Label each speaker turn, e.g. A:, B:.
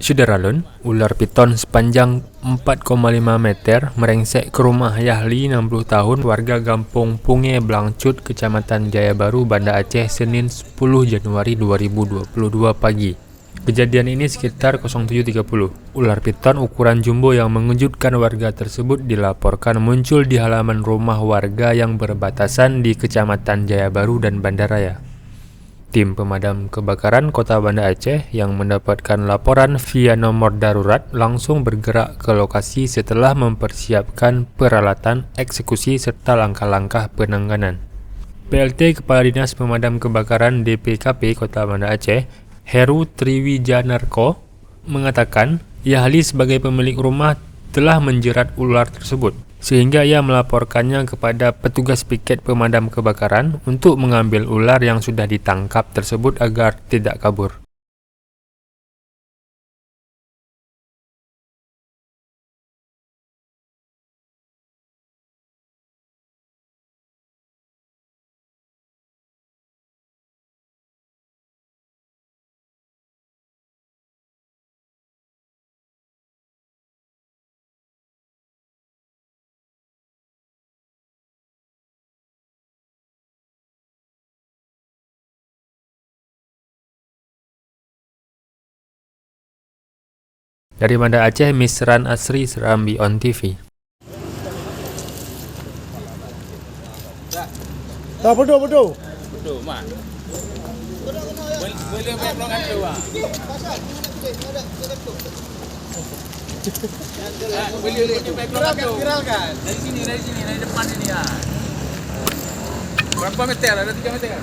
A: Syederalun, ular piton sepanjang 4,5 meter merengsek ke rumah Yahli 60 tahun warga Kampung Punge Blangcut, Kecamatan Jaya Baru, Banda Aceh, Senin 10 Januari 2022 pagi. Kejadian ini sekitar 07.30. Ular piton ukuran jumbo yang mengejutkan warga tersebut dilaporkan muncul di halaman rumah warga yang berbatasan di Kecamatan Jaya Baru dan Bandaraya. Tim pemadam kebakaran Kota Banda Aceh yang mendapatkan laporan via nomor darurat langsung bergerak ke lokasi setelah mempersiapkan peralatan eksekusi serta langkah-langkah penanganan. PLT Kepala Dinas Pemadam Kebakaran DPKP Kota Banda Aceh, Heru Triwijanarko, mengatakan Yahli sebagai pemilik rumah telah menjerat ular tersebut, sehingga ia melaporkannya kepada petugas piket pemadam kebakaran untuk mengambil ular yang sudah ditangkap tersebut agar tidak kabur. Dari Banda Aceh, Misran Asri, Serambi On TV.
B: Bodoh, mak. Boleh pelongan tu, ah. Boleh pelongan tu. Viralkan. Dari sini, dari depan ini, ah. Berapa meter? Ada 3 meter kan?